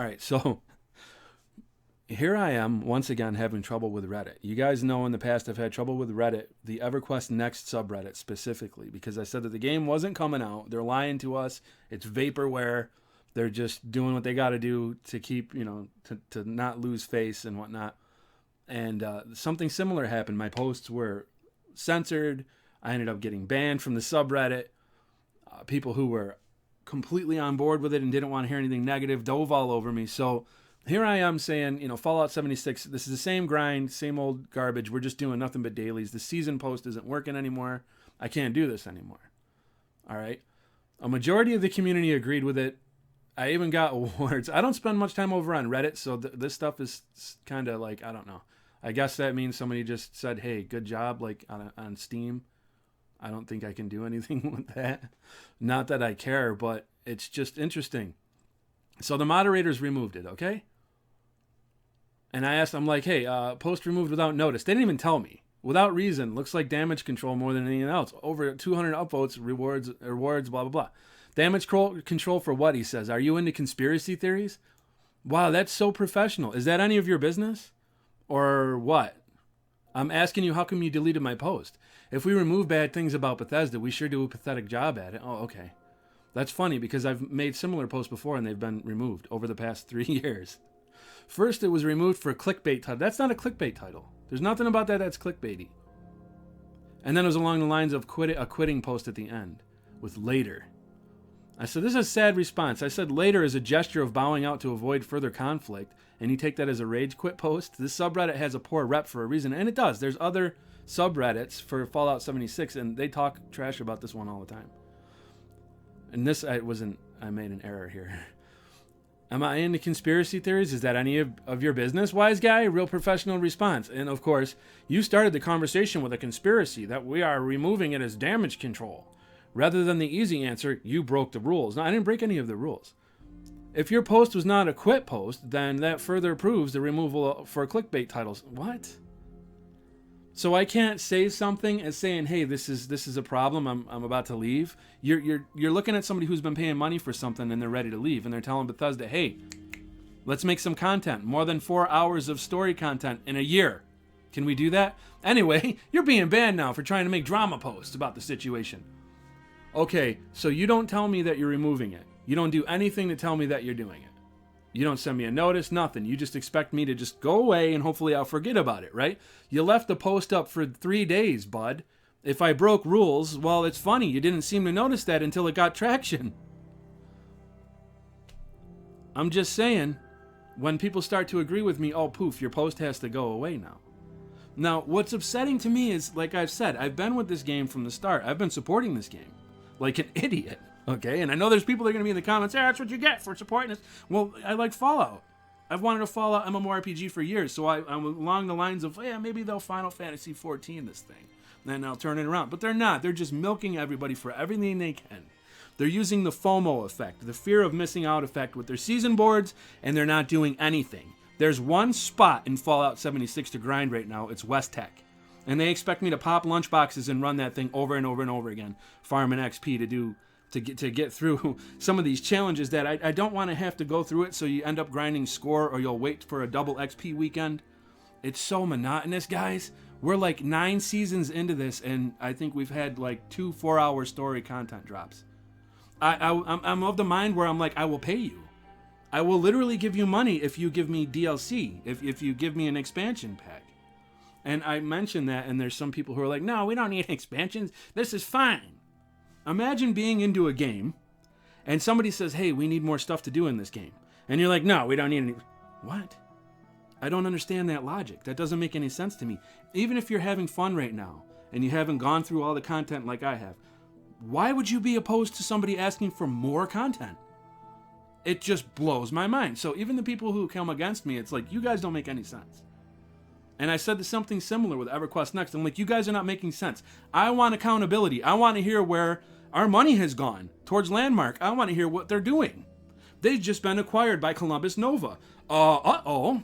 All right, so here I am once again having trouble with Reddit. You guys know in the past I've had trouble with Reddit, the EverQuest Next subreddit specifically, because I said that the game wasn't coming out. They're lying to us. It's vaporware. They're just doing what they got to do to keep, to not lose face and whatnot. And something similar happened. My posts were censored. I ended up getting banned from the subreddit. People who were completely on board with it and didn't want to hear anything negative dove all over me. So here I am saying, Fallout 76, this is the same grind, same old garbage. We're just doing nothing but dailies. The season post isn't working anymore. I can't do this anymore. All right. A majority of the community agreed with it. I even got awards. I don't spend much time over on Reddit, so this stuff is kind of like, I don't know. I guess that means somebody just said, hey, good job, like on Steam. I don't think I can do anything with that. Not that I care, but it's just interesting. So the moderators removed it, okay? And I asked, I'm like, hey, post removed without notice. They didn't even tell me. Without reason, looks like damage control more than anything else. Over 200 upvotes, rewards, blah, blah, blah. Damage control for what, he says. Are you into conspiracy theories? Wow, that's so professional. Is that any of your business? Or what? I'm asking you, how come you deleted my post? If we remove bad things about Bethesda, we sure do a pathetic job at it. Oh, okay. That's funny because I've made similar posts before and they've been removed over the past 3 years. First, it was removed for a clickbait title. That's not a clickbait title. There's nothing about that that's clickbaity. And then it was along the lines of a quitting post at the end with later. I said, this is a sad response. I said later is a gesture of bowing out to avoid further conflict, and you take that as a rage quit post? This subreddit has a poor rep for a reason, and it does. There's other subreddits for Fallout 76, and they talk trash about this one all the time. And this, I made an error here. Am I into conspiracy theories? Is that any of your business, wise guy? Real professional response. And of course, you started the conversation with a conspiracy that we are removing it as damage control. Rather than the easy answer, you broke the rules. No, I didn't break any of the rules. If your post was not a quit post, then that further proves the removal for clickbait titles. What? So I can't say something as saying, "Hey, this is a problem. I'm about to leave." You're looking at somebody who's been paying money for something and they're ready to leave, and they're telling Bethesda, "Hey, let's make some content. More than 4 hours of story content in a year. Can we do that?" Anyway, you're being banned now for trying to make drama posts about the situation. Okay, so you don't tell me that you're removing it. You don't do anything to tell me that you're doing it. You don't send me a notice, nothing. You just expect me to just go away and hopefully I'll forget about it, right? You left the post up for 3 days, bud. If I broke rules, well, it's funny. You didn't seem to notice that until it got traction. I'm just saying, when people start to agree with me, oh, poof, your post has to go away now. Now, what's upsetting to me is, like I've said, I've been with this game from the start. I've been supporting this game like an idiot, okay? And I know there's people that are going to be in the comments, that's what you get for supporting this. Well, I like Fallout. I've wanted a Fallout MMORPG for years, so I'm along the lines of, yeah, maybe they'll Final Fantasy 14 this thing. Then I'll turn it around. But they're not. They're just milking everybody for everything they can. They're using the FOMO effect, the fear of missing out effect with their season boards, and they're not doing anything. There's one spot in Fallout 76 to grind right now. It's West Tech. And they expect me to pop lunchboxes and run that thing over and over and over again, farming XP to get through some of these challenges that I don't want to have to go through it, so you end up grinding score or you'll wait for a double XP weekend. It's so monotonous, guys. We're like 9 seasons into this, and I think we've had like 2 4-hour story content drops. I'm of the mind where I'm like, I will pay you. I will literally give you money if you give me DLC, if you give me an expansion pack. And I mentioned that, and there's some people who are like, no, we don't need expansions. This is fine. Imagine being into a game, and somebody says, hey, we need more stuff to do in this game. And you're like, no, we don't need any. What? I don't understand that logic. That doesn't make any sense to me. Even if you're having fun right now, and you haven't gone through all the content like I have, why would you be opposed to somebody asking for more content? It just blows my mind. So even the people who come against me, it's like, you guys don't make any sense. And I said something similar with EverQuest Next. I'm like, you guys are not making sense. I want accountability. I want to hear where our money has gone towards Landmark. I want to hear what they're doing. They've just been acquired by Columbus Nova. Uh-oh.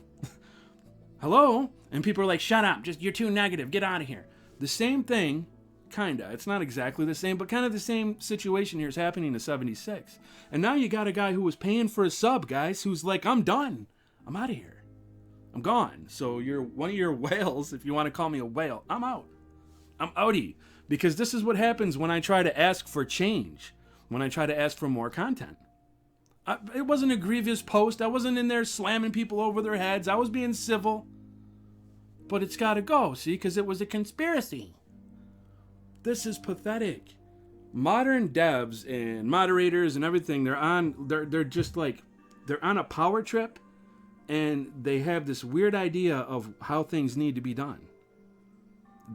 Hello? And people are like, shut up. You're too negative. Get out of here. The same thing Kinda. It's not exactly the same, but kind of the same situation here is happening to 76. And now you got a guy who was paying for a sub, guys, who's like, I'm done. I'm out of here. I'm gone. So you're one of your whales, if you want to call me a whale. I'm out. I'm outie. Because this is what happens when I try to ask for change. When I try to ask for more content. It wasn't a grievous post. I wasn't in there slamming people over their heads. I was being civil. But it's got to go, see, because it was a conspiracy. This is pathetic. Modern devs and moderators and everything, they're just like, they're on a power trip, and they have this weird idea of how things need to be done.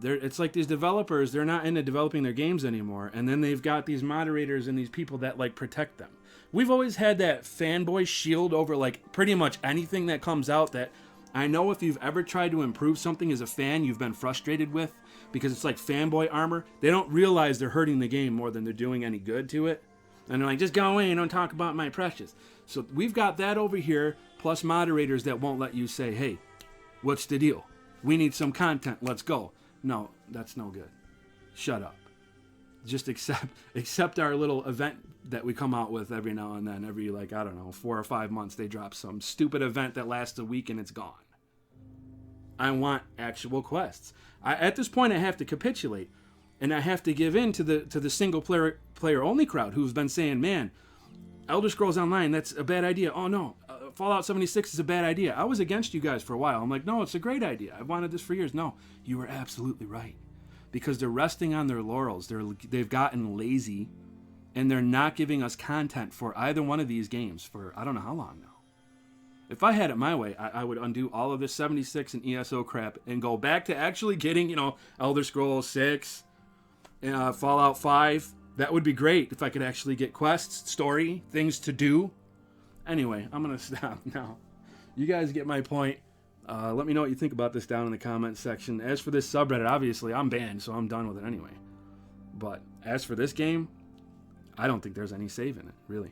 It's like these developers, they're not into developing their games anymore, and then they've got these moderators and these people that like protect them. We've always had that fanboy shield over like pretty much anything that comes out that I know if you've ever tried to improve something as a fan, you've been frustrated with, because it's like fanboy armor. They don't realize they're hurting the game more than they're doing any good to it. And they're like, just go away and don't talk about my precious. So we've got that over here, plus moderators that won't let you say, hey, what's the deal? We need some content. Let's go. No, that's no good. Shut up. Just accept our little event that we come out with every now and then. Every, 4 or 5 months, they drop some stupid event that lasts a week and it's gone. I want actual quests. At this point, I have to capitulate, and I have to give in to the single player only crowd who's been saying, man, Elder Scrolls Online, that's a bad idea. Oh no, Fallout 76 is a bad idea. I was against you guys for a while. I'm like, no, it's a great idea. I've wanted this for years. No, you were absolutely right. Because they're resting on their laurels. They've gotten lazy, and they're not giving us content for either one of these games for I don't know how long now. If I had it my way, I would undo all of this 76 and ESO crap and go back to actually getting, Elder Scrolls 6, Fallout 5. That would be great if I could actually get quests, story, things to do. Anyway, I'm going to stop now. You guys get my point. Let me know what you think about this down in the comments section. As for this subreddit, obviously, I'm banned, so I'm done with it anyway. But as for this game, I don't think there's any save in it, really.